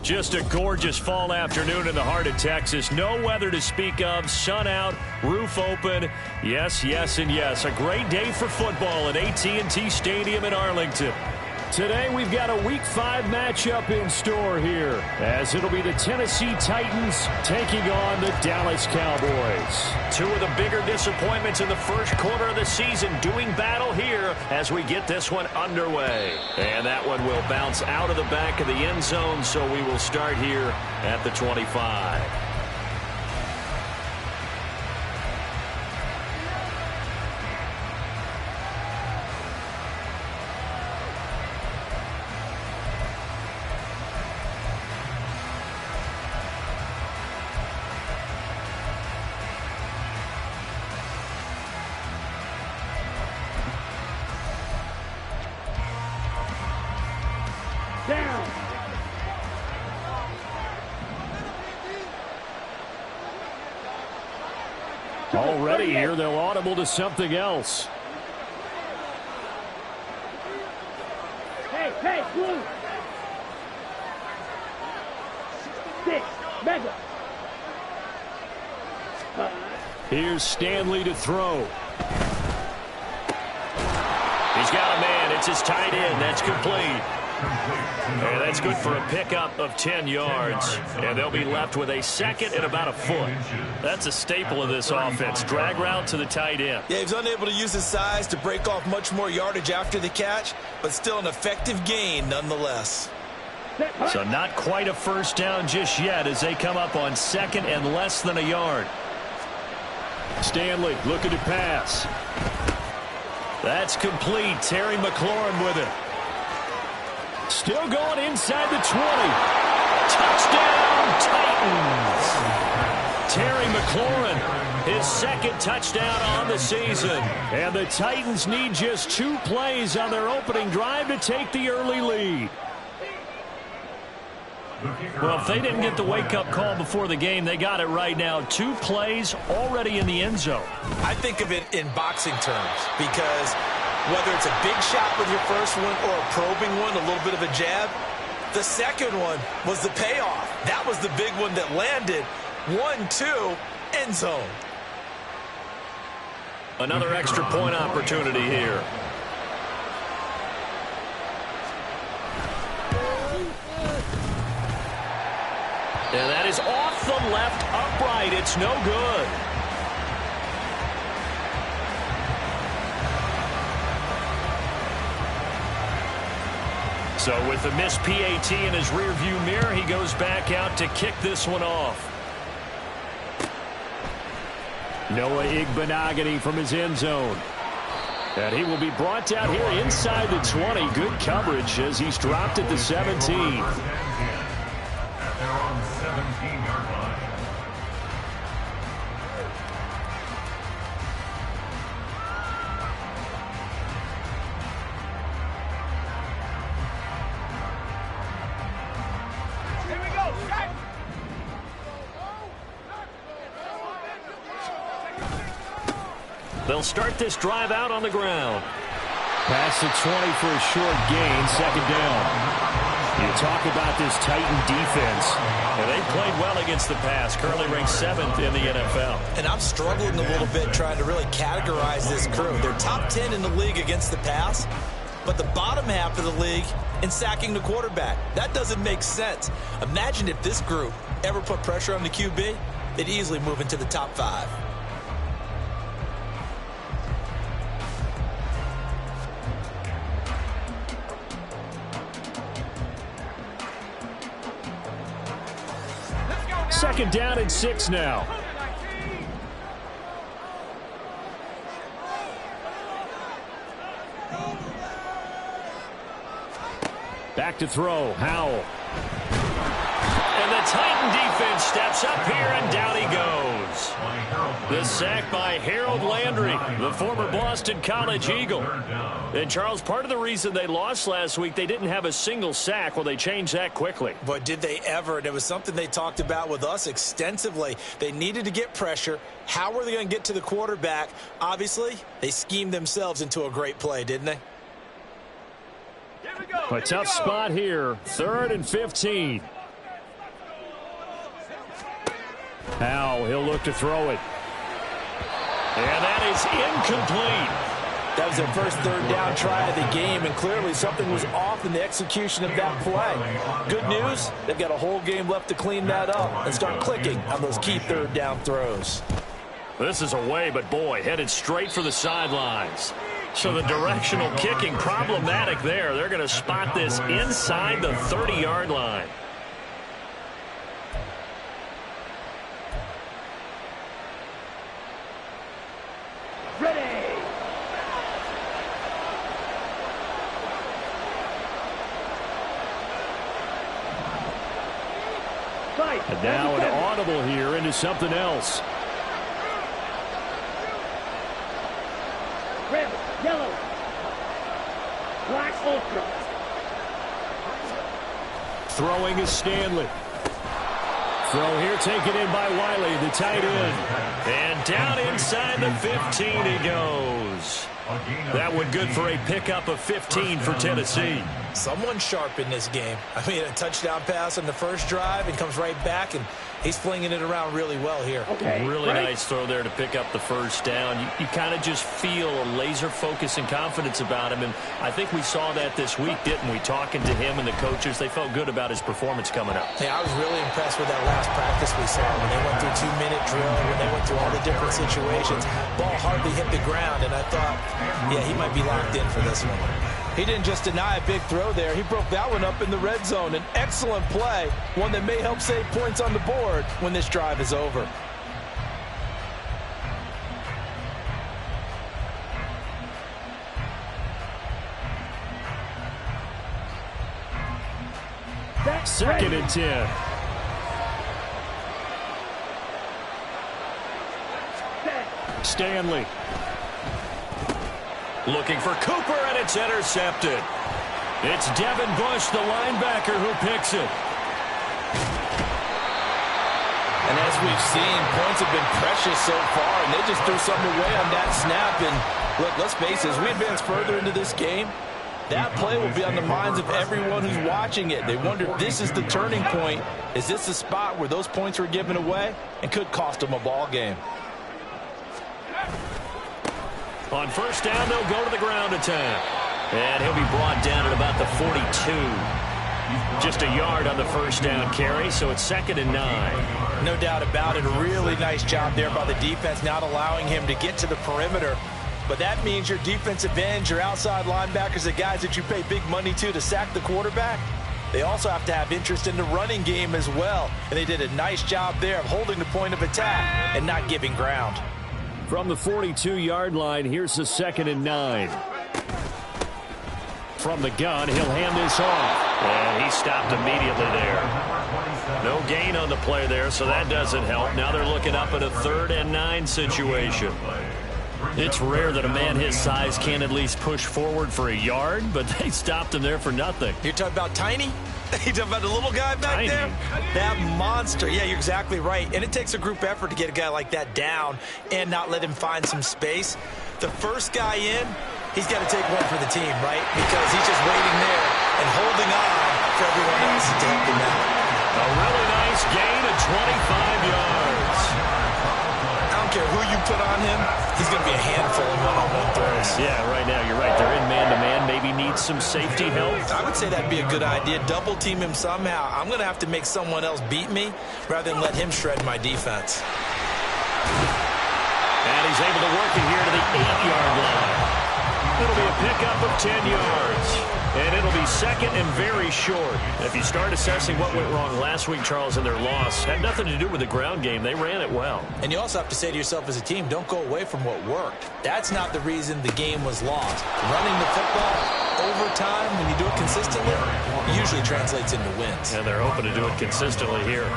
Just a gorgeous fall afternoon in the heart of Texas. No weather to speak of. Sun out, roof open. Yes, yes, and yes. A great day for football at AT&T Stadium in Arlington. Today we've got a Week 5 matchup in store here, as it'll be the Tennessee Titans taking on the Dallas Cowboys. Two of the bigger disappointments in the first quarter of the season doing battle here as we get this one underway. And that one will bounce out of the back of the end zone, so we will start here at the 25. Already here, they'll audible to something else. Hey, move. 6, mega. Here's Stanley to throw. He's got a man. It's his tight end. That's complete. And that's good for a pickup of 10 yards. And they'll be left with a second and about a foot. That's a staple of this offense. Drag route to the tight end. Yeah, he was unable to use his size to break off much more yardage after the catch, but still an effective gain nonetheless. So not quite a first down just yet as they come up on second and less than a yard. Stanley looking to pass. That's complete. Terry McLaurin with it. Still going inside the 20. Touchdown, Titans. Terry McLaurin, his second touchdown on the season. And the Titans need just 2 plays on their opening drive to take the early lead. Well, if they didn't get the wake-up call before the game, they got it right now. 2 plays already in the end zone. I think of it in boxing terms because whether it's a big shot with your first one or a probing one, a little bit of a jab, the second one was the payoff. That was the big one that landed. 1-2, end zone. Another extra point opportunity here. And that is off the left upright. It's no good. So with the missed PAT in his rearview mirror, he goes back out to kick this one off. Noah Igbenogany from his end zone. And he will be brought down here inside the 20. Good coverage as he's dropped at the 17. They'll start this drive out on the ground. Past the 20 for a short gain, second down. You talk about this Titan defense. And they played well against the pass, currently ranked 7th in the NFL. And I'm struggling a little bit trying to really categorize this crew. They're top 10 in the league against the pass, but the bottom half of the league in sacking the quarterback. That doesn't make sense. Imagine if this group ever put pressure on the QB, they'd easily move into the top 5. Second down and 6 now. Back to throw. Howell. And the Titan defense steps up here, and down he goes. The sack by Harold Landry, the former Boston College Eagle. And, Charles, part of the reason they lost last week, they didn't have a single sack. Well, they changed that quickly. But did they ever? And it was something they talked about with us extensively. They needed to get pressure. How were they going to get to the quarterback? Obviously, they schemed themselves into a great play, didn't they? A tough spot here. 3rd and 15. Now he'll look to throw it. And that is incomplete. That was their first 3rd down try of the game, and clearly something was off in the execution of that play. Good news, they've got a whole game left to clean that up and start clicking on those key 3rd down throws. This is away, but boy, headed straight for the sidelines. So the directional kicking problematic there. They're going to spot this inside the 30-yard line. Ready. And now an audible here into something else. Red, yellow, black, ultra. Throwing is Stanley. Throw here taken in by Wiley, the tight end. And down inside the 15 he goes. That one good for a pickup of 15 for Tennessee. Someone sharp in this game. I mean, a touchdown pass on the first drive and comes right back, and he's flinging it around really well here. Okay, really nice throw there to pick up the first down. You kind of just feel a laser focus and confidence about him, and I think we saw that this week, didn't we? Talking to him and the coaches, they felt good about his performance coming up. Hey, I was really impressed with that last practice we saw when they went through 2-minute drill, when they went through all the different situations. Ball hardly hit the ground, and I thought, yeah, he might be locked in for this one. He didn't just deny a big throw there. He broke that one up in the red zone. An excellent play, one that may help save points on the board when this drive is over. Second and 10. Stanley. Looking for Cooper, and it's intercepted. It's Devin Bush, the linebacker, who picks it. And as we've seen, points have been precious so far, and they just threw something away on that snap. And look, let's face it, as we advance further into this game, that play will be on the minds of everyone who's watching it. They wonder if this is the turning point. Is this the spot where those points were given away and could cost them a ball game? On first down, they'll go to the ground attack. And he'll be brought down at about the 42. Just a yard on the first down carry, so it's 2nd and 9. No doubt about it. A really nice job there by the defense, not allowing him to get to the perimeter. But that means your defensive ends, your outside linebackers, the guys that you pay big money to sack the quarterback, they also have to have interest in the running game as well. And they did a nice job there of holding the point of attack and not giving ground. From the 42-yard line, here's the 2nd and 9. From the gun, he'll hand this off. And he stopped immediately there. No gain on the play there, so that doesn't help. Now they're looking up at a 3rd and 9 situation. It's rare that a man his size can at least push forward for a yard, but they stopped him there for nothing. You're talking about Tiny? You're talking about the little guy back there? That monster. Yeah, you're exactly right. And it takes a group effort to get a guy like that down and not let him find some space. The first guy in, he's got to take one for the team, right? Because he's just waiting there and holding on for everyone else to help him out. A really nice gain of 25 yards. I don't care who you put on him, he's going to be a handful of one-on-one throws. Yeah, right now you're right. They're in man-to-man. Maybe needs some safety help. I would say that'd be a good idea. Double team him somehow. I'm going to have to make someone else beat me rather than let him shred my defense. And he's able to work it here to the 8-yard line. It'll be a pickup of 10 yards. And it'll be 2nd and very short. If you start assessing what went wrong last week, Charles, in their loss, had nothing to do with the ground game. They ran it well. And you also have to say to yourself as a team, don't go away from what worked. That's not the reason the game was lost. Running the football over time, when you do it consistently, usually translates into wins. And they're hoping to do it consistently here.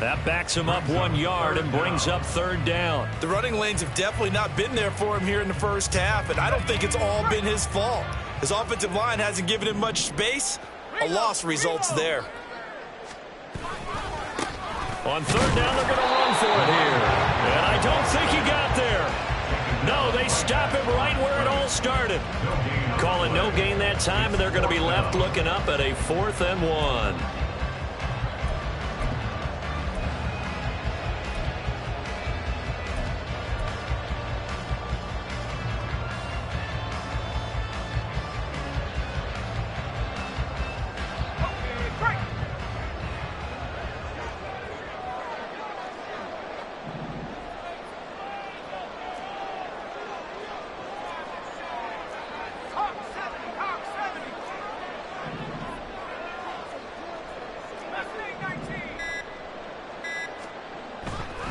That backs him up 1 yard and brings up 3rd down. The running lanes have definitely not been there for him here in the first half, and I don't think it's all been his fault. His offensive line hasn't given him much space. A loss results there. On 3rd down, they're going to run for it here. And I don't think he got there. No, they stop him right where it all started. Calling no gain that time, and they're going to be left looking up at a 4th and 1.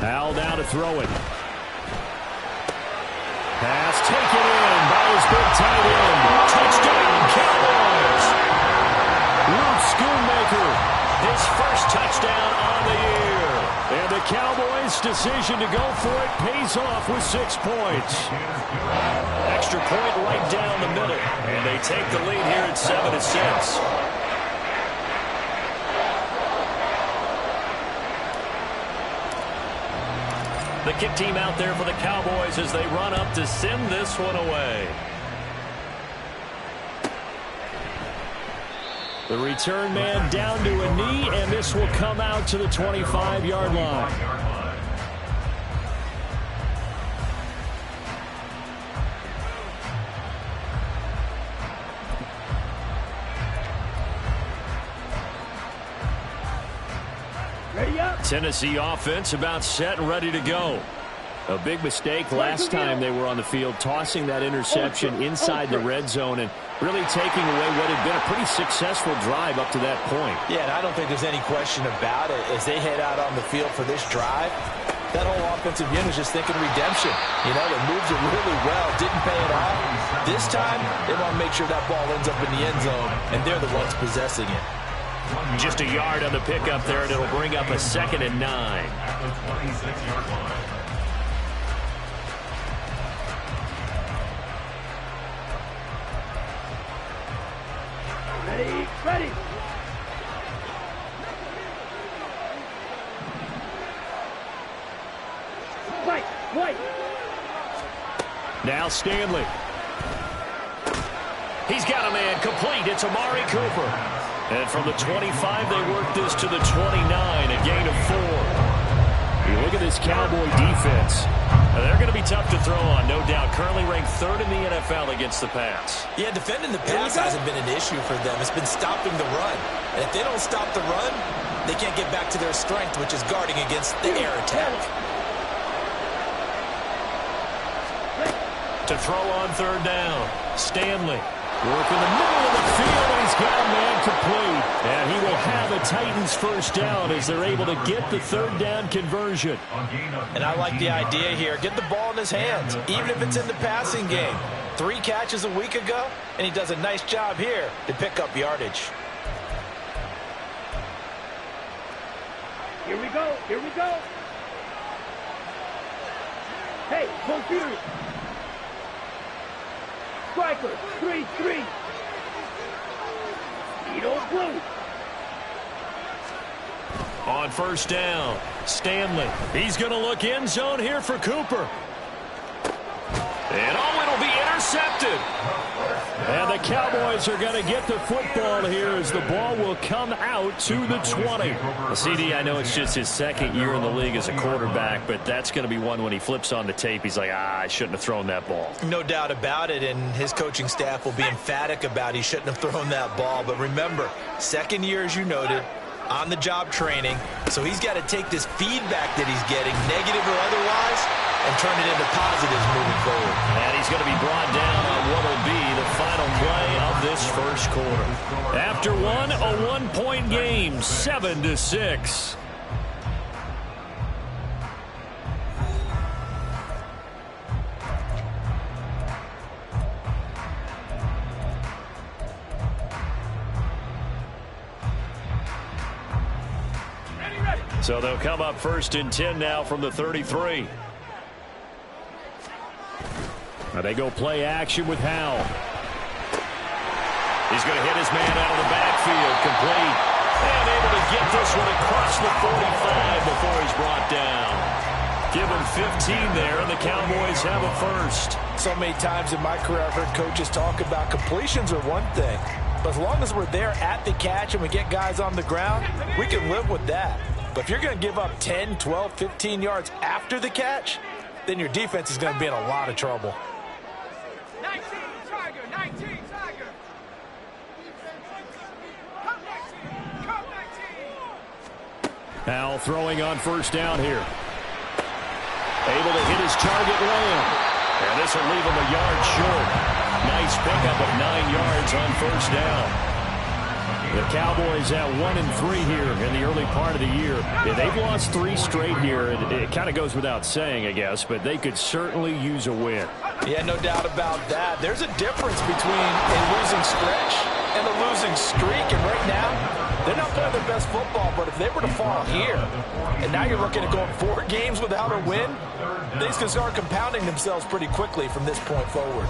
Al now to throw it. Pass taken in by his big tight end. Touchdown, Cowboys. Luke Schoonmaker, his first touchdown on the year. And the Cowboys' decision to go for it pays off with 6 points. Extra point right down the middle. And they take the lead here at 7-6. The kick team out there for the Cowboys as they run up to send this one away. The return man down to a knee, and this will come out to the 25-yard line. Ready up. Tennessee offense about set and ready to go. A big mistake last time they were on the field, tossing that interception inside the red zone and really taking away what had been a pretty successful drive up to that point. Yeah, and I don't think there's any question about it. As they head out on the field for this drive, that whole offensive unit is just thinking redemption. You know, they moved it really well, didn't pay it off. This time, they want to make sure that ball ends up in the end zone, and they're the ones possessing it. Just a yard on the pickup there, and it'll bring up a 2nd and 9. Ready, ready. White. Now Stanley. He's got a man complete. It's Amari Cooper. And from the 25, they work this to the 29, a gain of 4. You look at this Cowboy defense. They're going to be tough to throw on, no doubt. Currently ranked 3rd in the NFL against the pass. Yeah, defending the pass hasn't been an issue for them. It's been stopping the run. And if they don't stop the run, they can't get back to their strength, which is guarding against the air attack. To throw on 3rd down, Stanley. Work in the middle of the field, and he's got a man complete. And he will have a Titans first down as they're able to get the 3rd down conversion. And I like the idea here. Get the ball in his hands, even if it's in the passing game. 3 catches a week ago, and he does a nice job here to pick up yardage. Here we go. Hey, computer. Striker, 3-3. Speedo blue. On 1st down, Stanley. He's going to look end zone here for Cooper. And it'll be intercepted. And the Cowboys are going to get the football here as the ball will come out to the 20. CD, I know it's just his 2nd year in the league as a quarterback, but that's going to be one when he flips on the tape, he's like, I shouldn't have thrown that ball. No doubt about it, and his coaching staff will be emphatic about he shouldn't have thrown that ball. But remember, 2nd year, as you noted, on-the-job training, so he's got to take this feedback that he's getting, negative or otherwise, and turn it into positives moving forward. And he's going to be brought down on what will be the final play of this first quarter. After one, a 1-point game, 7-6. So they'll come up 1st and 10 now from the 33. Now they go play action with Howell. He's going to hit his man out of the backfield, complete. And able to get this one across the 45 before he's brought down. Give him 15 there, and the Cowboys have a first. So many times in my career I've heard coaches talk about completions are one thing. But as long as we're there at the catch and we get guys on the ground, we can live with that. But if you're going to give up 10, 12, 15 yards after the catch, then your defense is going to be in a lot of trouble. 19, Tiger, 19, Tiger. Come 19, come 19. Howell throwing on 1st down here. Able to hit his target Lamb. And this will leave him a yard short. Nice pickup of 9 yards on 1st down. The Cowboys at 1-3 here in the early part of the year. Yeah, they've lost 3 straight here. It kind of goes without saying, I guess, but they could certainly use a win. Yeah, no doubt about that. There's a difference between a losing stretch and a losing streak. And right now, they're not playing their best football, but if they were to fall here, and now you're looking at going 4 games without a win, things can start compounding themselves pretty quickly from this point forward.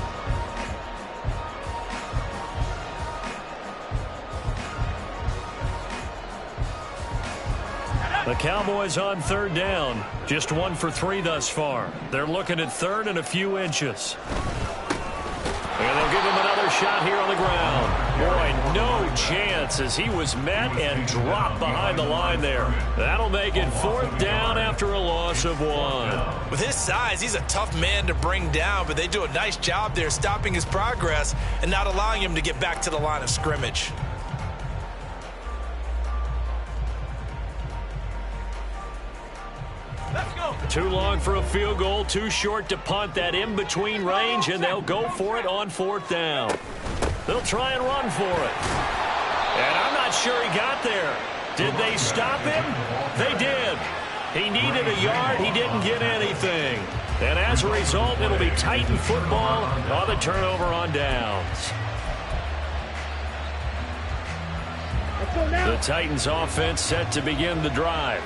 The Cowboys on 3rd down. Just 1 for 3 thus far. They're looking at 3rd and a few inches. And they'll give him another shot here on the ground. Boy, no chance as he was met and dropped behind the line there. That'll make it 4th down after a loss of 1. With his size, he's a tough man to bring down, but they do a nice job there stopping his progress and not allowing him to get back to the line of scrimmage. Let's go. Too long for a field goal, too short to punt that in-between range, and they'll go for it on 4th down. They'll try and run for it. And I'm not sure he got there. Did they stop him? They did. He needed a yard. He didn't get anything. And as a result, it'll be Titan football on the turnover on downs. Let's go now. The Titans offense set to begin the drive.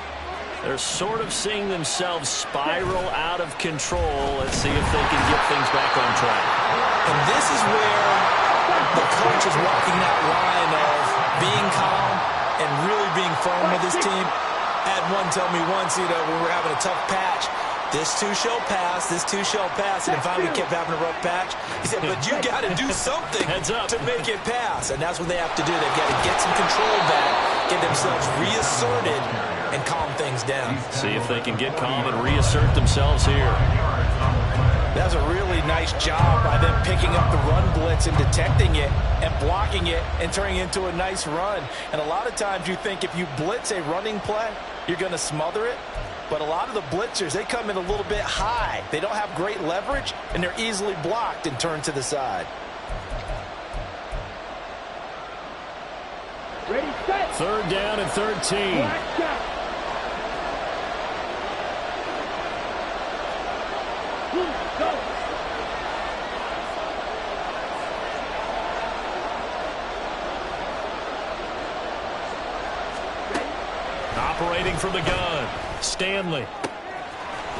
They're sort of seeing themselves spiral out of control. Let's see if they can get things back on track. And this is where the coach is walking that line of being calm and really being firm with his team. Had one tell me once, when we're having a tough patch, this too shall pass, this too shall pass. And finally we kept having a rough patch. He said, but you got to do something to make it pass. And that's what they have to do. They've got to get some control back, get themselves reasserted, and calm things down. See if they can get calm and reassert themselves here. That was a really nice job by them picking up the run blitz and detecting it and blocking it and turning it into a nice run. And a lot of times you think if you blitz a running play, you're going to smother it. But a lot of the blitzers, they come in a little bit high. They don't have great leverage, and they're easily blocked and turned to the side. Ready, set. 3rd down and 13. Black shot. Go. Operating from the gun, Stanley.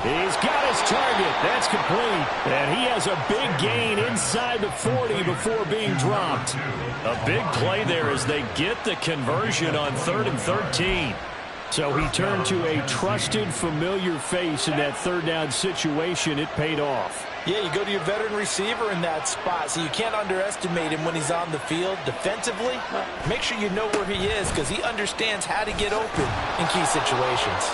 He's got his target. That's complete. And he has a big gain inside the 40 before being dropped. A big play there as they get the conversion on 3rd and 13. So he turned to a trusted, familiar face in that 3rd down situation. It paid off. Yeah, you go to your veteran receiver in that spot, so you can't underestimate him when he's on the field defensively. Make sure you know where he is because he understands how to get open in key situations.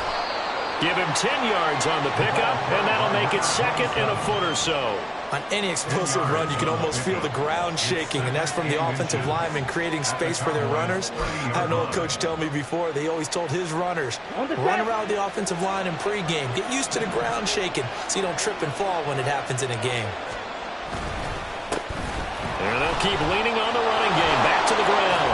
Give him 10 yards on the pickup, and that'll make it 2nd and a foot or so. On any explosive run, you can almost feel the ground shaking, and that's from the offensive linemen creating space for their runners. I had an old coach tell me before, they always told his runners, run around the offensive line in pregame. Get used to the ground shaking so you don't trip and fall when it happens in a game. There they'll keep leaning on the running game. Back to the ground.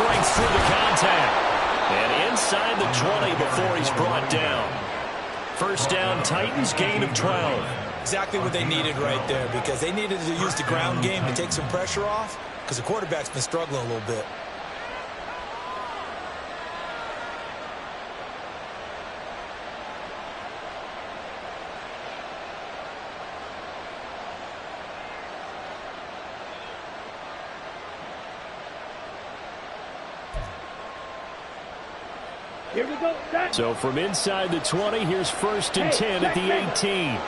Breaks through the contact. And inside the 20 before he's brought down. 1st down, Titans, gain of 12. Exactly what they needed right there because they needed to use the ground game to take some pressure off because the quarterback's been struggling a little bit. Here we go. Set. So from inside the 20, here's 1st and 10 at the 18.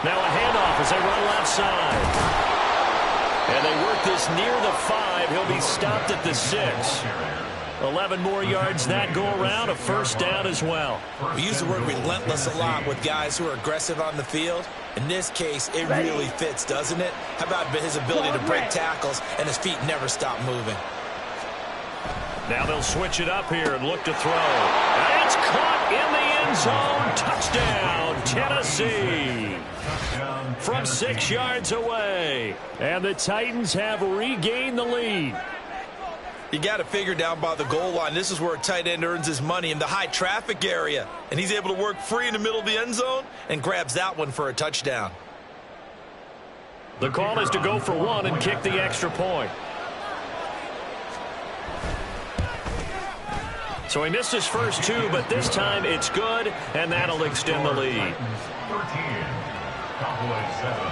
Now a handoff as they run left side. And they work this near the 5. He'll be stopped at the 6. 11 more yards that go around, a 1st down as well. We use the word relentless a lot with guys who are aggressive on the field. In this case, it really fits, doesn't it? How about his ability to break tackles and his feet never stop moving? Now they'll switch it up here and look to throw. And it's caught in the end zone. Touchdown, Tennessee. From 6 yards away. And the Titans have regained the lead. You got to figure down by the goal line. This is where a tight end earns his money in the high traffic area. And he's able to work free in the middle of the end zone and grabs that one for a touchdown. The call is to go for 1 and kick the extra point. So he missed his first 2, but this time it's good, and that'll extend the lead. 13, Cowboys 7.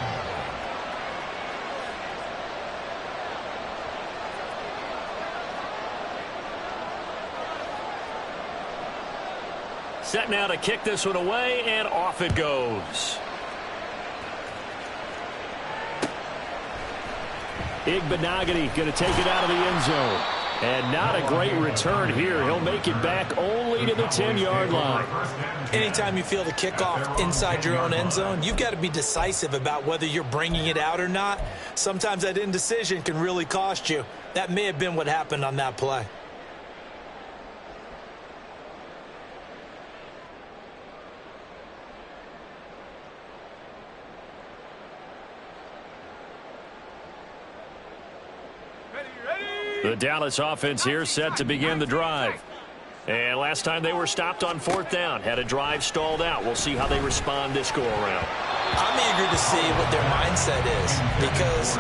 Set now to kick this one away, and off it goes. Igbenogany going to take it out of the end zone. And not a great return here. He'll make it back only to the 10-yard line. Anytime you feel the kickoff inside your own end zone, you've got to be decisive about whether you're bringing it out or not. Sometimes that indecision can really cost you. That may have been what happened on that play. The Dallas offense here set to begin the drive. And last time they were stopped on 4th down, had a drive stalled out. We'll see how they respond this go-around. I'm eager to see what their mindset is, because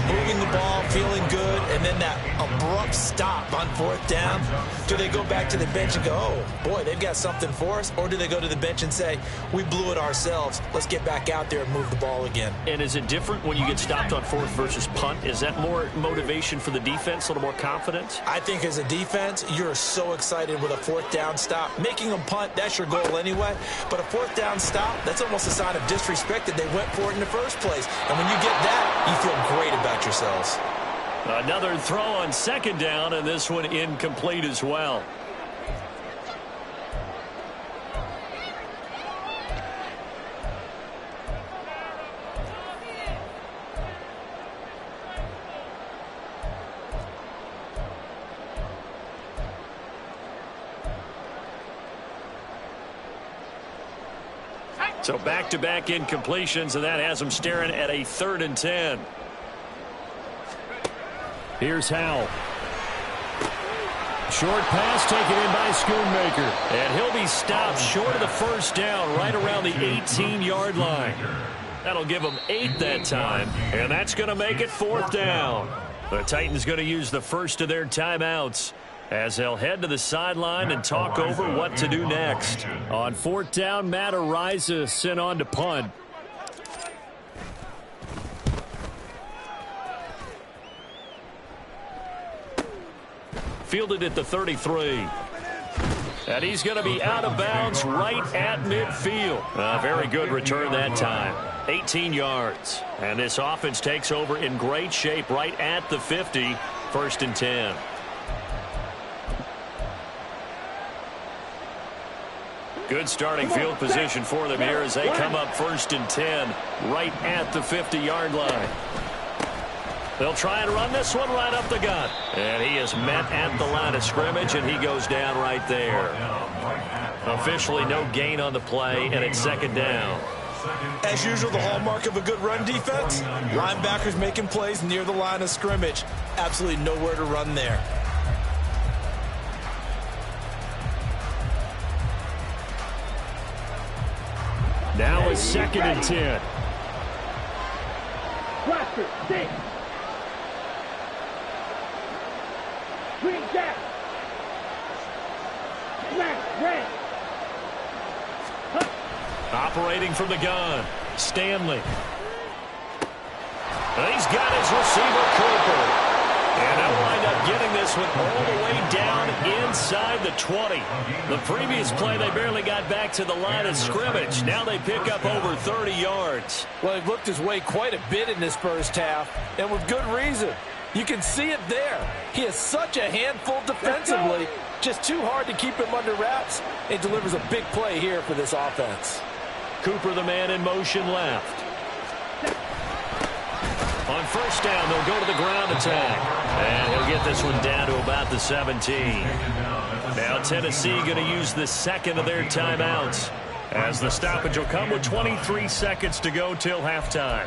moving the ball, feeling good, and then that abrupt stop on 4th down, do they go back to the bench and go, oh, boy, they've got something for us? Or do they go to the bench and say, we blew it ourselves, let's get back out there and move the ball again? And is it different when you get stopped on 4th versus punt? Is that more motivation for the defense, a little more confidence? I think as a defense, you're so excited with a 4th down stop. Making them punt, that's your goal anyway. But a 4th down stop, that's almost a sign of disrespect that they went for it in the first place. And when you get that, you feel great about yourselves. Another throw on 2nd down, and this one incomplete as well. So back-to-back incompletions, and that has them staring at a 3rd and 10. Here's Howell. Short pass taken in by Schoonmaker. And he'll be stopped short of the 1st down right around the 18-yard line. That'll give them 8 that time, and that's going to make it 4th down. The Titans going to use the first of their timeouts as they'll head to the sideline and talk over what to do next. On 4th down, Matt Ariza sent on to punt. Fielded at the 33. And he's going to be out of bounds right at midfield. A very good return that time. 18 yards. And this offense takes over in great shape right at the 50. 1st and 10. Good starting field position for them here as they come up 1st and 10 right at the 50-yard line. They'll try and run this one right up the gut. And he is met at the line of scrimmage, and he goes down right there. Officially no gain on the play, and it's 2nd down. As usual, the hallmark of a good run defense, linebackers making plays near the line of scrimmage. Absolutely nowhere to run there. Now it's 2nd and 10. Blaster, 6. Green jack. Black, red. Operating from the gun, Stanley. And he's got his receiver, Cooper. And they'll wind up getting this one all the way down inside the 20. The previous play, they barely got back to the line of scrimmage. Now they pick up over 30 yards. Well, he looked his way quite a bit in this first half, and with good reason. You can see it there. He is such a handful defensively. Just too hard to keep him under wraps. It delivers a big play here for this offense. Cooper, the man in motion left. On 1st down, they'll go to the ground attack. And he'll get this one down to about the 17. Now Tennessee going to use the 2nd of their timeouts, as the stoppage will come with 23 seconds to go till halftime.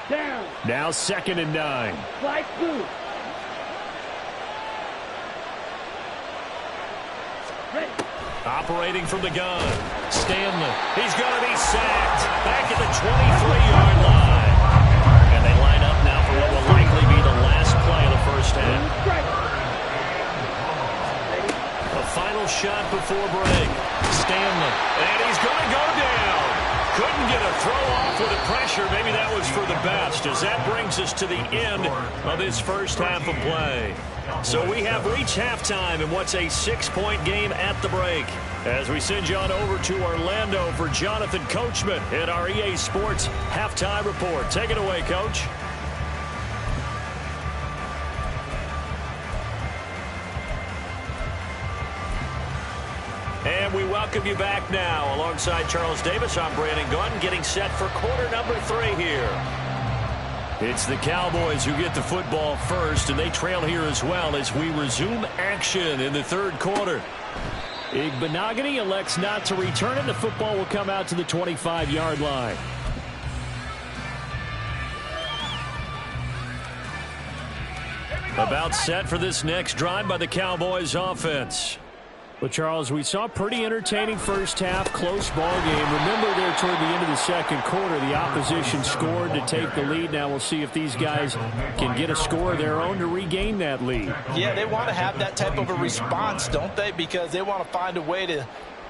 Down. Now 2nd and 9. Flight blue. Ready. Operating from the gun, Stanley. He's going to be sacked back at the 23-yard line. And they line up now for what will likely be the last play of the 1st half. A final shot before break. Stanley. And he's going to go down. Couldn't get a throw off with the pressure. Maybe that was for the best, as that brings us to the end of this first half of play. So we have reached halftime in what's a 6-point game at the break. As we send you on over to Orlando for Jonathan Coachman in our EA Sports Halftime Report. Take it away, Coach. And we welcome you back now. Alongside Charles Davis, I'm Brandon Gunn, getting set for quarter number 3 here. It's the Cowboys who get the football first, and they trail here as well as we resume action in the third quarter. Igbenogany elects not to return it. The football will come out to the 25-yard line. About set for this next drive by the Cowboys offense. Well, Charles, we saw a pretty entertaining first half, close ball game. Remember there toward the end of the second quarter, the opposition scored to take the lead. Now we'll see if these guys can get a score of their own to regain that lead. Yeah, they want to have that type of a response, don't they? Because they want to find a way to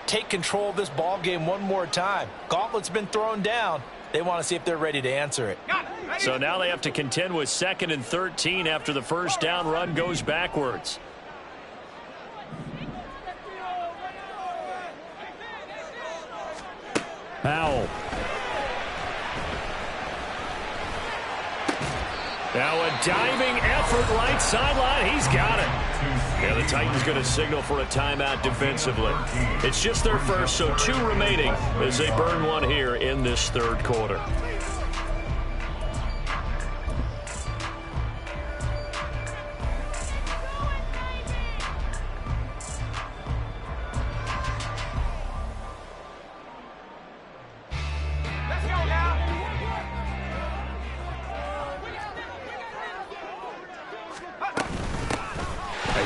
take control of this ball game one more time. Gauntlet's been thrown down. They want to see if they're ready to answer it. So now they have to contend with 2nd and 13 after the first down run goes backwards. Powell. Now a diving effort right sideline. He's got it. Yeah, the Titans going to signal for a timeout defensively. It's just their first, so 2 remaining as they burn one here in this third quarter.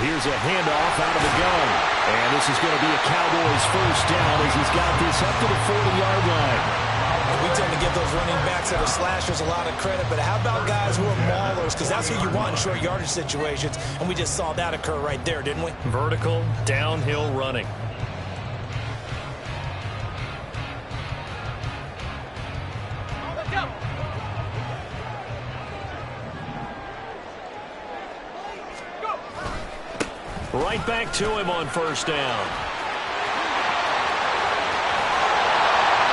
Here's a handoff out of the gun. And this is going to be a Cowboys first down as he's got this up to the 40-yard line. We tend to give those running backs that are slashers a lot of credit, but how about guys who are maulers? Because that's who you want in short yardage situations, and we just saw that occur right there, didn't we? Vertical, downhill running. Right back to him on first down.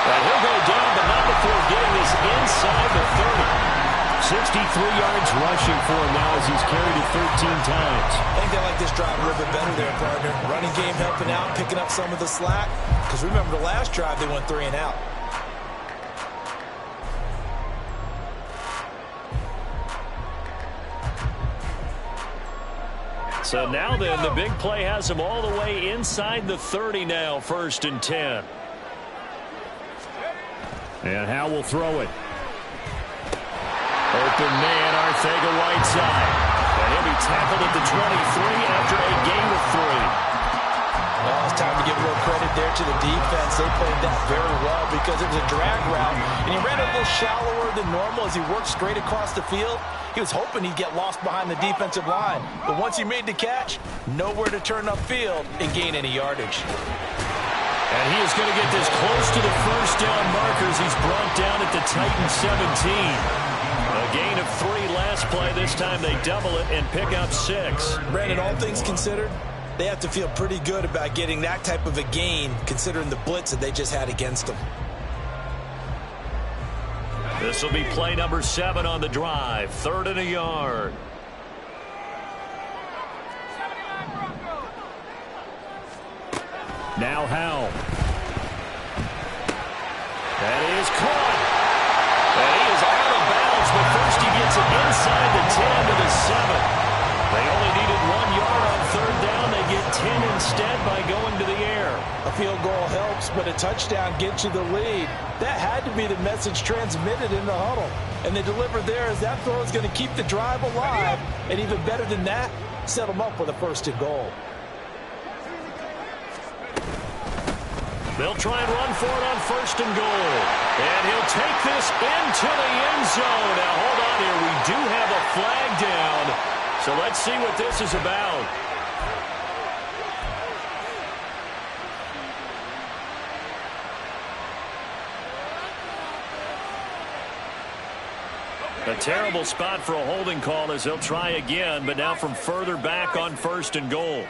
And he'll go down, but not before getting this inside the 30. 63 yards rushing for him now as he's carried it 13 times. I think they like this drive a little bit better there, partner. Running game helping out, picking up some of the slack. Because remember the last drive, they went 3 and out. So now then, the big play has him all the way inside the 30 now, 1st and 10. And Howe will throw it. Open man, Arthega right side. And he'll be tackled at the 23 after a gain of 3. Well, it's time to give a little credit there to the defense. They played that very well because it was a drag route, and he ran a little shallower than normal as he worked straight across the field. He was hoping he'd get lost behind the defensive line, but once he made the catch, nowhere to turn upfield and gain any yardage. And he is going to get this close to the first down markers. He's brought down at the Titans 17. A gain of 3 last play. This time they double it and pick up 6. Brandon, all things considered, they have to feel pretty good about getting that type of a gain considering the blitz that they just had against them. This will be play number 7 on the drive. 3rd and a yard. Now Howe. That is caught. And he is out of bounds, but first he gets it inside the 10 to the 7. They only needed 1 yard on 3rd down. They get 10 instead by going to the air. A field goal helps, but a touchdown gets you the lead. That had to be the message transmitted in the huddle. And they delivered there as that throw is going to keep the drive alive. And even better than that, set them up with a 1st and goal. They'll try and run for it on 1st and goal. And he'll take this into the end zone. Now, hold on here. We do have a flag down. So let's see what this is about. A terrible spot for a holding call as they'll try again, but now from further back on 1st and goal.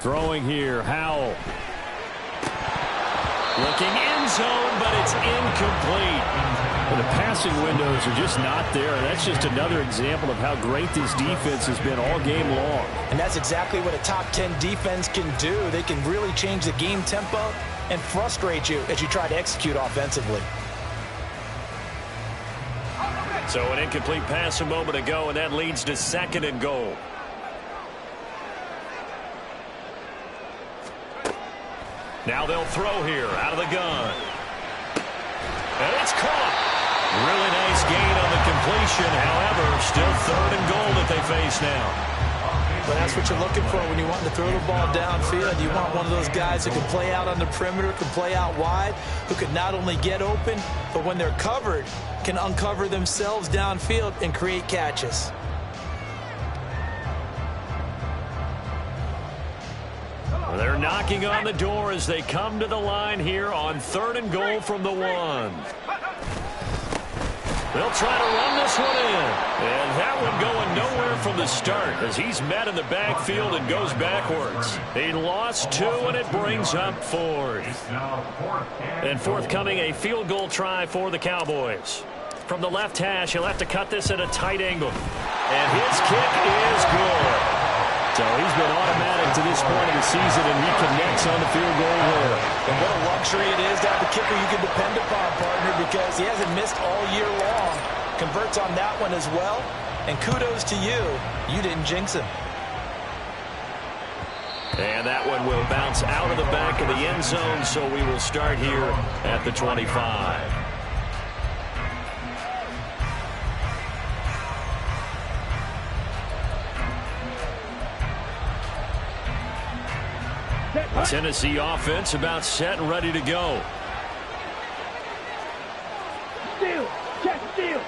Throwing here, Howell. Looking end zone, but it's incomplete. And the passing windows are just not there. That's just another example of how great this defense has been all game long. And that's exactly what a top 10 defense can do. They can really change the game tempo and frustrate you as you try to execute offensively. So an incomplete pass a moment ago, and that leads to 2nd and goal. Now they'll throw here out of the gun. And it's caught. Really nice gain on the completion. However, still 3rd and goal that they face now. But that's what you're looking for when you want to throw the ball downfield. You want one of those guys who can play out on the perimeter, can play out wide, who can not only get open, but when they're covered, can uncover themselves downfield and create catches. They're knocking on the door as they come to the line here on 3rd and goal from the 1. They'll try to run this one in. And that one going nowhere from the start as he's met in the backfield and goes backwards. He lost 2, and it brings up 4th. And forthcoming, a field goal try for the Cowboys. From the left hash, he'll have to cut this at a tight angle. And his kick is good. So he's been automatic to this point of the season, and he connects on the field goal there. And what a luxury it is to have a kicker you can depend upon, partner, because he hasn't missed all year long. Converts on that one as well. And kudos to you. You didn't jinx him. And that one will bounce out of the back of the end zone, so we will start here at the 25. Tennessee offense about set and ready to go. Steal. Check steal.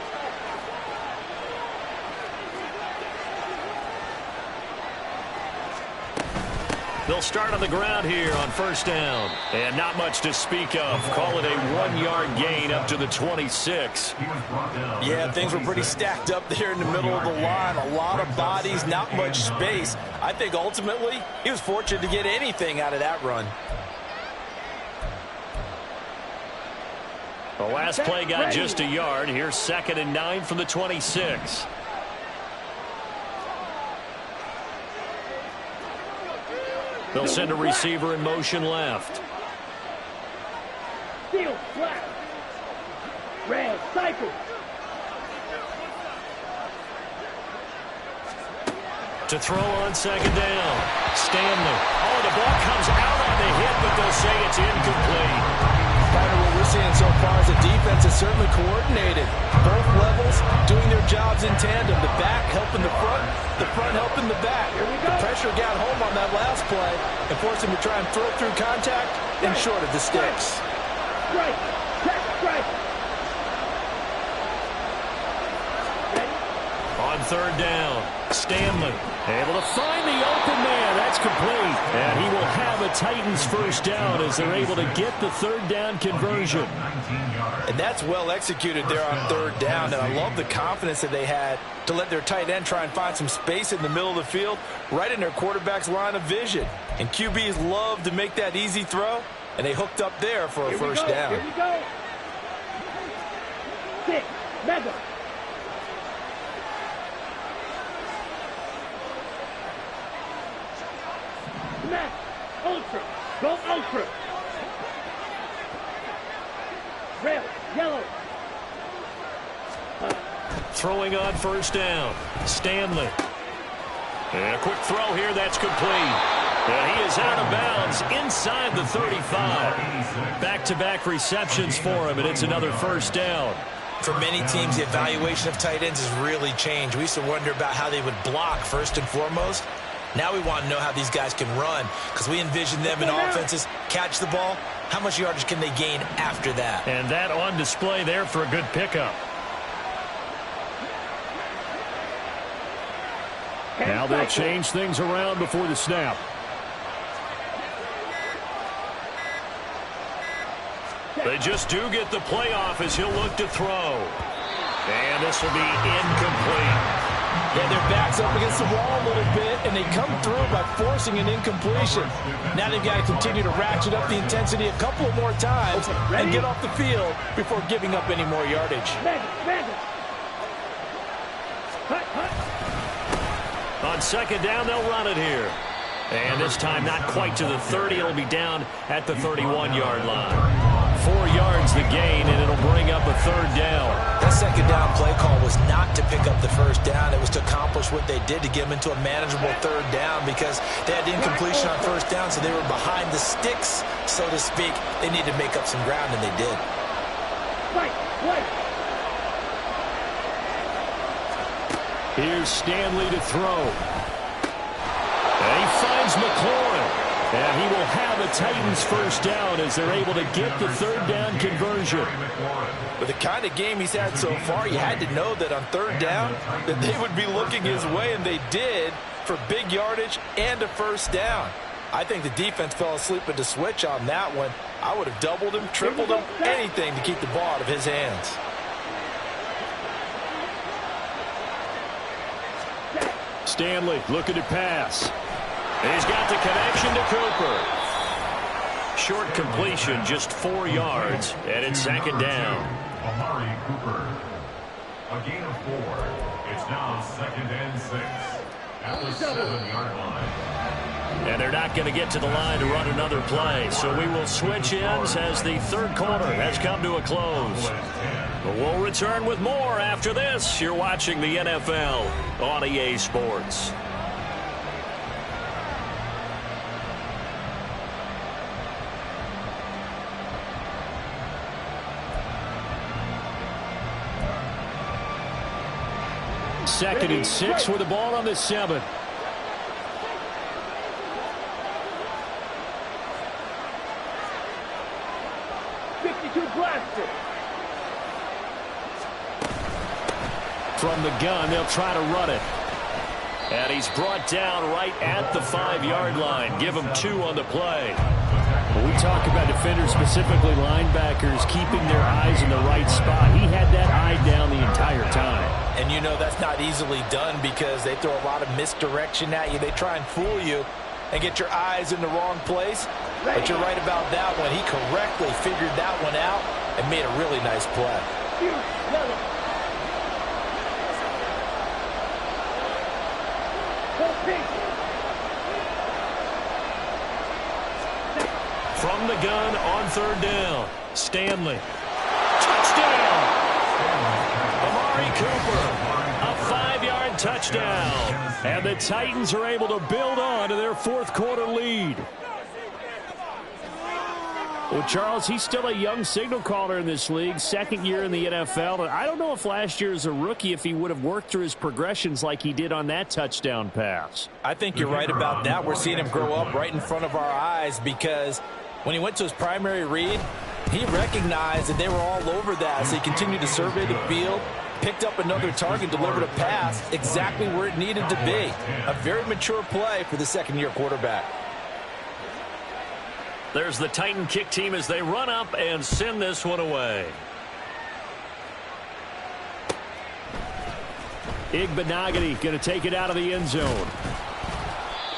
They'll start on the ground here on 1st down. And not much to speak of. Call it a 1-yard gain up to the 26. Yeah, things were pretty stacked up there in the middle of the line. A lot of bodies, not much space. I think ultimately he was fortunate to get anything out of that run. The last play got just a yard. Here's 2nd and 9 from the 26. They'll send a receiver in motion left. Steal. Flat. Red. Cycle. To throw on 2nd down. Stanley. Oh, the ball comes out on the hit, but they'll say it's incomplete. What we're seeing so far is the defense is certainly coordinated. Both levels doing their jobs in tandem. The back helping the front helping the back. The pressure got home on that last play and forced him to try and throw through contact and short of the sticks. Strike. Check strike. On 3rd down, Stanley able to find the open man. That's complete. And he will have a Titans 1st down as they're able to get the 3rd down conversion. And that's well executed there on 3rd down. And I love the confidence that they had to let their tight end try and find some space in the middle of the field, right in their quarterback's line of vision. And QBs love to make that easy throw, and they hooked up there for a 1st down. Here we go. 6. Mega. Max. Ultra. Go ultra. Red. Yellow. Throwing on 1st down, Stanley. And a quick throw here, that's complete. And he is out of bounds inside the 35. Back-to-back receptions for him, and it's another 1st down. For many teams, the evaluation of tight ends has really changed. We used to wonder about how they would block first and foremost. Now we want to know how these guys can run, because we envision them in offenses catch the ball. How much yardage can they gain after that? And that on display there for a good pickup. Now they'll change things around before the snap. They just do get the playoff as he'll look to throw. And this will be incomplete. Yeah, their back's up against the wall a little bit, and they come through by forcing an incompletion. Now they've got to continue to ratchet up the intensity a couple of more times and get off the field before giving up any more yardage. On second down, they'll run it here. And this time not quite to the 30. It'll be down at the 31-yard line. 4 yards the gain, and it'll bring up a third down. That second down play call was not to pick up the first down. It was to accomplish what they did to get them into a manageable third down because they had incompletion on first down, so they were behind the sticks, so to speak. They needed to make up some ground, and they did. Here's Stanley to throw. And he finds McLaurin. And he will have the Titans first down as they're able to get the third down conversion. With the kind of game he's had so far, you had to know that on third down that they would be looking his way, and they did for big yardage and a first down. I think the defense fell asleep at the switch on that one. I would have doubled him, tripled him, anything to keep the ball out of his hands. Stanley looking to pass. He's got the connection to Cooper. Short completion, just 4 yards, and it's second down. Amari Cooper. A gain of 4. It's now second and 6 at the 7-yard line. And they're not going to get to the line to run another play, so we will switch ends as the third quarter has come to a close. But we'll return with more after this. You're watching the NFL on EA Sports. Second and 6 with the ball on the 7. From the gun, they'll try to run it. And he's brought down right at the 5-yard line. Give him 2 on the play. When we talk about defenders, specifically linebackers, keeping their eyes in the right spot, he had that eye down the entire time. And you know that's not easily done because they throw a lot of misdirection at you. They try and fool you and get your eyes in the wrong place. But you're right about that one. He correctly figured that one out and made a really nice play. From the gun on third down, Stanley. Touchdown! Amari Cooper, a 5-yard touchdown. And the Titans are able to build on to their fourth quarter lead. Well, Charles, he's still a young signal caller in this league, second year in the NFL. And I don't know if last year as a rookie, if he would have worked through his progressions like he did on that touchdown pass. I think you're right about that. We're seeing him grow up right in front of our eyes because when he went to his primary read, he recognized that they were all over that. So he continued to survey the field, picked up another target, delivered a pass exactly where it needed to be. A very mature play for the second-year quarterback. There's the Titan kick team as they run up and send this one away. Igbenogany going to take it out of the end zone.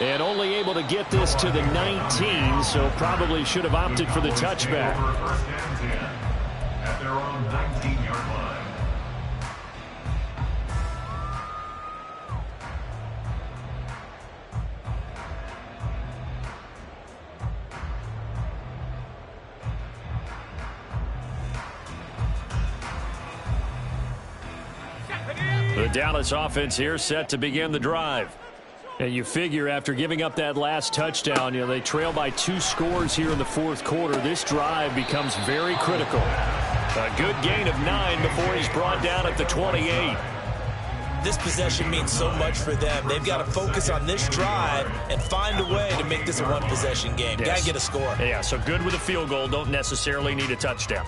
And only able to get this to the 19, so probably should have opted for the touchback. At their own 19-yard line. The Dallas offense here set to begin the drive. And you figure after giving up that last touchdown, they trail by 2 scores here in the fourth quarter. This drive becomes very critical. A good gain of 9 before he's brought down at the 28. This possession means so much for them. They've got to focus on this drive and find a way to make this a one-possession game. Yes. Got to get a score. Yeah, so good with a field goal. Don't necessarily need a touchdown.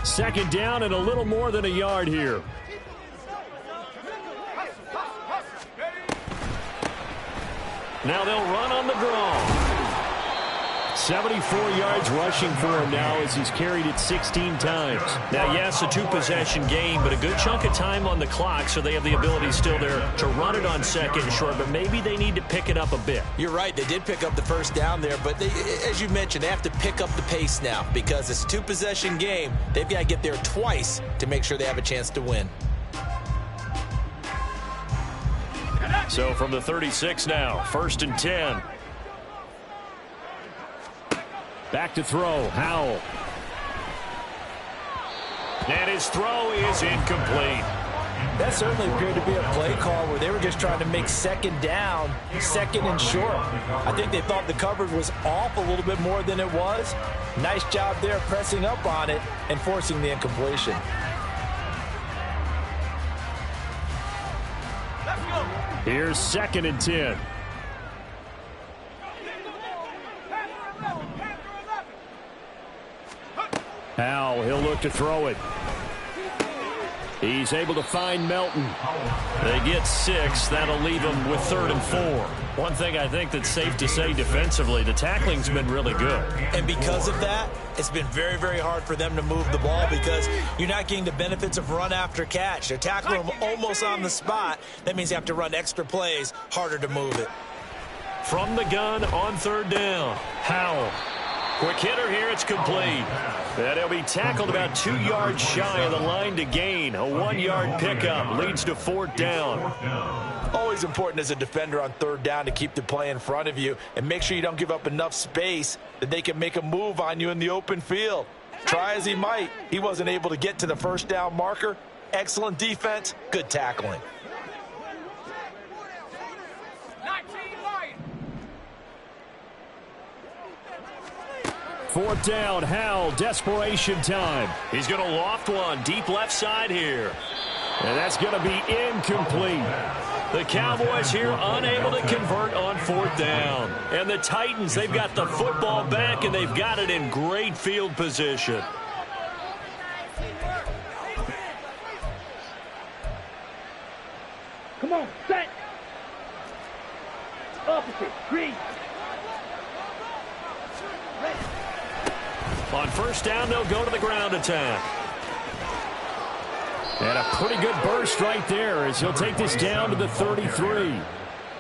Second down and a little more than a yard here. Now they'll run on the draw. 74 yards rushing for him now as he's carried it 16 times. Now, yes, a two-possession game, but a good chunk of time on the clock, so they have the ability still there to run it on second and short, but maybe they need to pick it up a bit. You're right. They did pick up the first down there, but they, as you mentioned, they have to pick up the pace now because it's a two-possession game. They've got to get there twice to make sure they have a chance to win. So from the 36 now, 1st and 10. Back to throw, Howell. And his throw is incomplete. That certainly appeared to be a play call where they were just trying to make second down, second and short. I think they thought the coverage was off a little bit more than it was. Nice job there pressing up on it and forcing the incompletion. Here's 2nd and 10. Howell, he'll look to throw it. He's able to find Melton. They get 6. That'll leave them with 3rd and 4. One thing I think that's safe to say defensively, the tackling's been really good. And because of that, it's been very, very hard for them to move the ball because you're not getting the benefits of run after catch. They're tackling them almost on the spot. That means you have to run extra plays, harder to move it. From the gun on 3rd down, Howell. Quick hitter here, it's complete. And he'll be tackled about 2 yards shy of the line to gain. A 1-yard pickup leads to 4th down. Always important as a defender on 3rd down to keep the play in front of you and make sure you don't give up enough space that they can make a move on you in the open field. Try as he might, he wasn't able to get to the 1st down marker. Excellent defense, good tackling. 4th down, Howell, desperation time. He's going to loft one deep left side here. And that's going to be incomplete. The Cowboys here unable to convert on 4th down. And the Titans, they've got the football back, and they've got it in great field position. Come on, set. Opposite, green. Ready. On 1st down, they'll go to the ground attack. And a pretty good burst right there as he'll take this down to the 33.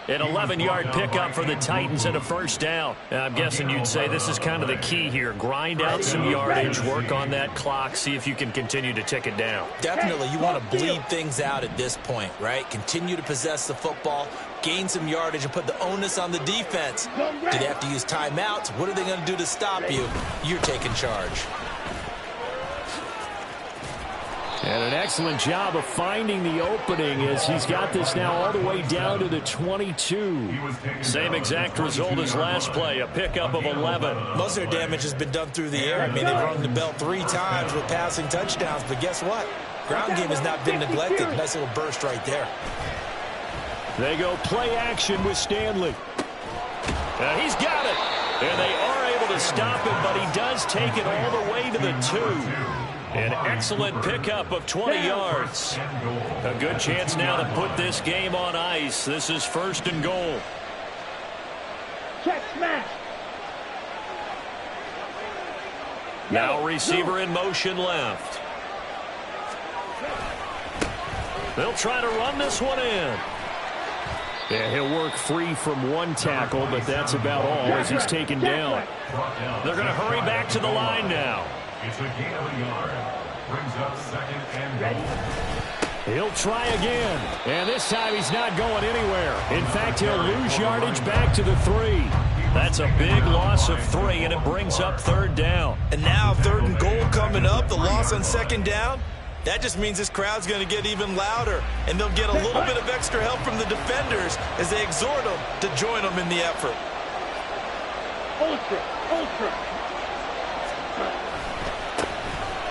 An 11-yard pickup for the Titans and a 1st down. And I'm guessing you'd say this is kind of the key here. Grind out some yardage, work on that clock, see if you can continue to tick it down. Definitely, you want to bleed things out at this point, right? Continue to possess the football, gain some yardage, and put the onus on the defense. Do they have to use timeouts? What are they going to do to stop you? You're taking charge. And an excellent job of finding the opening as he's got this now all the way down to the 22. Same exact result as last play, a pickup of 11. Most of their damage has been done through the air. I mean, they've rung the bell 3 times with passing touchdowns, but guess what? Ground game has not been neglected. Nice little burst right there. They go play action with Stanley. He's got it. And they are able to stop him, but he does take it all the way to the 2. An excellent pickup of 20 yards. A good chance now to put this game on ice. This is 1st and goal. Check smash. Now receiver in motion left. They'll try to run this one in. Yeah, he'll work free from one tackle, but that's about all as he's taken down. They're going to hurry back to the line now. It's a gain of a yard. Brings up 2nd and goal. He'll try again. And this time he's not going anywhere. In fact, he'll lose yardage back to the 3. That's a big loss of 3, and it brings up 3rd down. And now 3rd and goal coming up, the loss on 2nd down. That just means this crowd's going to get even louder, and they'll get a little bit of extra help from the defenders as they exhort them to join them in the effort. Ultra, ultra.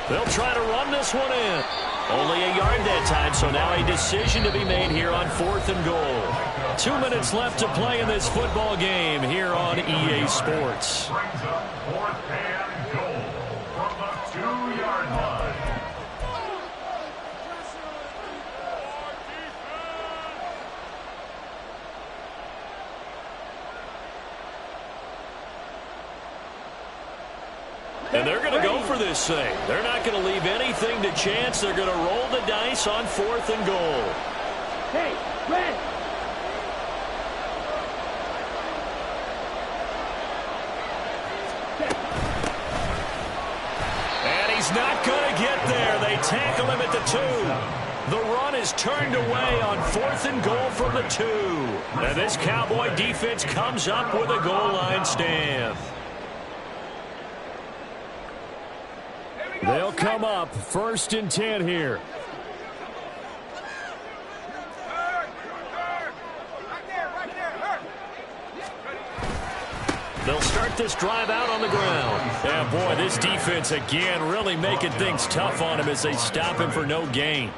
They'll try to run this one in. Only a yard that time, so now a decision to be made here on 4th and goal. 2 minutes left to play in this football game here on EA Sports. Brings up 4th and goal from the 2-yard line. And they're going to go for this thing. They're not going to leave anything to chance. They're going to roll the dice on 4th and goal. Hey, red. And he's not going to get there. They tackle him at the 2. The run is turned away on 4th and goal from the 2. And this Cowboy defense comes up with a goal line stand. They'll come up 1st and 10 here. They'll start this drive out on the ground. Yeah, boy, this defense again really making things tough on him as they stop him for no gain.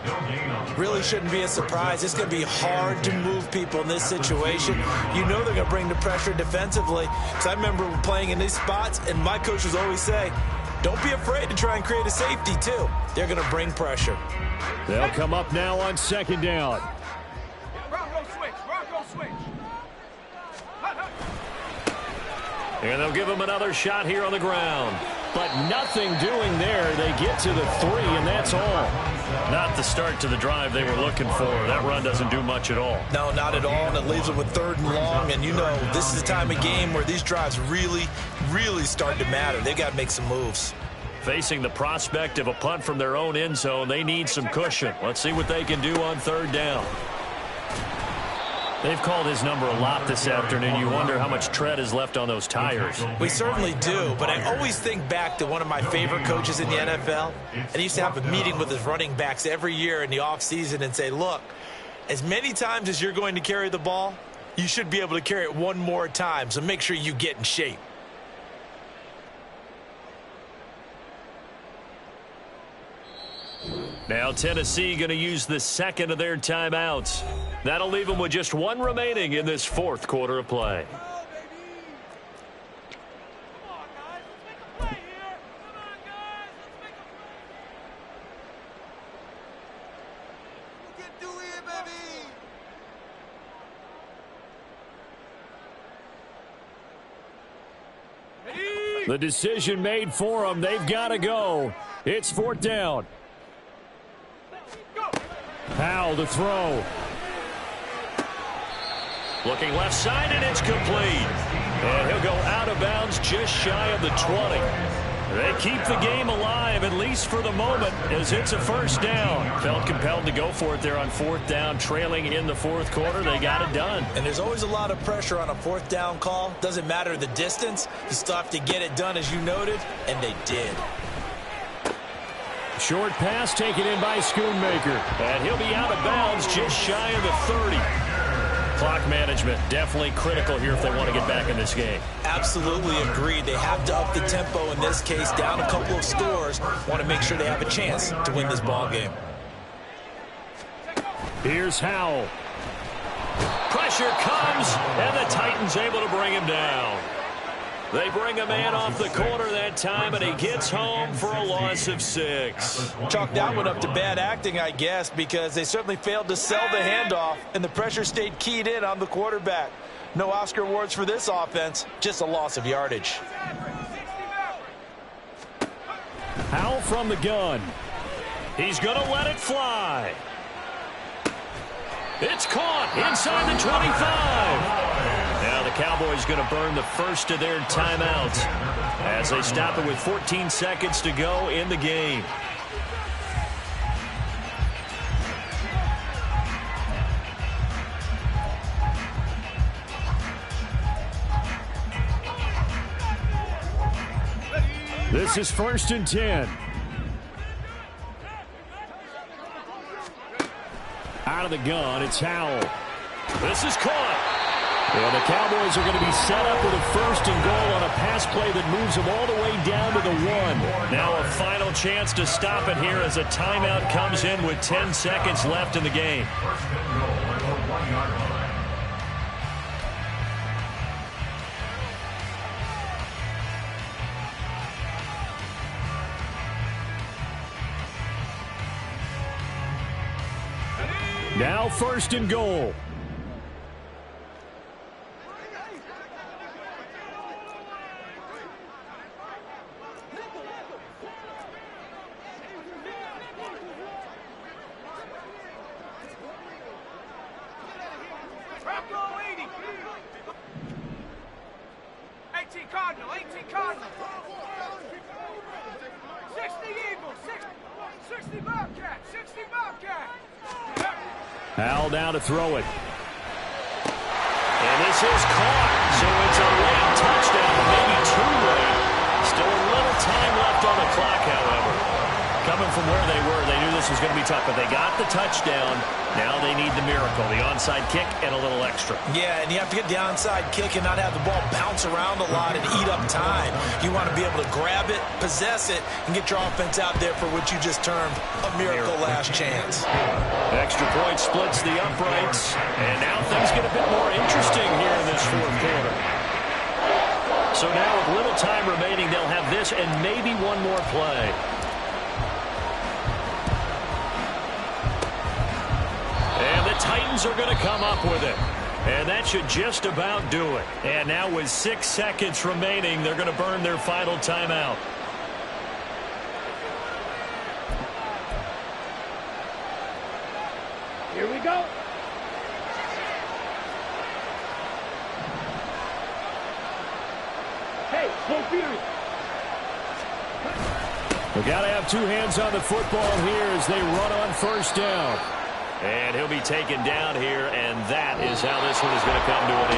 Really shouldn't be a surprise. It's going to be hard to move people in this situation. You know they're going to bring the pressure defensively. Because I remember playing in these spots, and my coaches always say, don't be afraid to try and create a safety, too. They're going to bring pressure. They'll come up now on 2nd down. Bronco switch. And they'll give him another shot here on the ground. But nothing doing there. They get to the 3, and that's all. Not the start to the drive they were looking for. That run doesn't do much at all. No, not at all, and it leaves them with 3rd and long. And you know, this is the time of game where these drives really, really start to matter. They've got to make some moves. Facing the prospect of a punt from their own end zone, they need some cushion. Let's see what they can do on 3rd down. They've called his number a lot this afternoon. You wonder how much tread is left on those tires. We certainly do, but I always think back to one of my favorite coaches in the NFL, and he used to have a meeting with his running backs every year in the offseason and say, look, as many times as you're going to carry the ball, you should be able to carry it one more time, so make sure you get in shape. Now Tennessee going to use the 2nd of their timeouts. That'll leave them with just 1 remaining in this 4th quarter of play. The decision made for them. They've got to go. It's 4th down. Powell to throw. Looking left side, and it's complete. And he'll go out of bounds just shy of the 20. They keep the game alive, at least for the moment, as it's a 1st down. Felt compelled to go for it there on 4th down, trailing in the 4th quarter. They got it done. And there's always a lot of pressure on a 4th down call. Doesn't matter the distance. You still have to get it done, as you noted, and they did. Short pass taken in by Schoonmaker. And he'll be out of bounds just shy of the 30. Clock management definitely critical here if they want to get back in this game. Absolutely agreed. They have to up the tempo in this case, down a couple of scores. Want to make sure they have a chance to win this ball game. Here's Howell. Pressure comes, and the Titans able to bring him down. They bring a man off the corner that time, and he gets home for a loss of 6. Chalk that one up to bad acting, I guess, because they certainly failed to sell the handoff, and the pressure stayed keyed in on the quarterback. No Oscar awards for this offense, just a loss of yardage. Howell from the gun. He's going to let it fly. It's caught inside the 25. Now the Cowboys going to burn the 1st of their timeouts as they stop it with 14 seconds to go in the game. This is 1st and 10. Out of the gun, it's Howell. This is caught. And the Cowboys are going to be set up with a 1st and goal on a pass play that moves them all the way down to the 1. Now a final chance to stop it here as a timeout comes in with 10 seconds left in the game. Now 1st and goal. Cardinal, 18 Cardinal. 60 Eagles, 60 Bobcat, 60 Bobcat. Howell now to throw it. And this is caught, so it's a late touchdown, maybe too late. Still a little time left on the clock, however. Coming from where they were, they knew this was going to be tough, but they got the touchdown. Now they need the miracle, the onside kick and a little extra. Yeah, and you have to get the onside kick and not have the ball bounce around a lot and eat up time. You want to be able to grab it, possess it, and get your offense out there for what you just termed a miracle last chance. Extra point splits the uprights, and now things get a bit more interesting here in this fourth quarter. So now with little time remaining, they'll have this and maybe one more play. And the Titans are going to come up with it. And that should just about do it. And now with 6 seconds remaining, they're going to burn their final timeout. Here we go. Hey, hold Fury. We got to have two hands on the football here as they run on first down. And he'll be taken down here, and that is how this one is going to come to an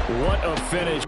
end. What a finish.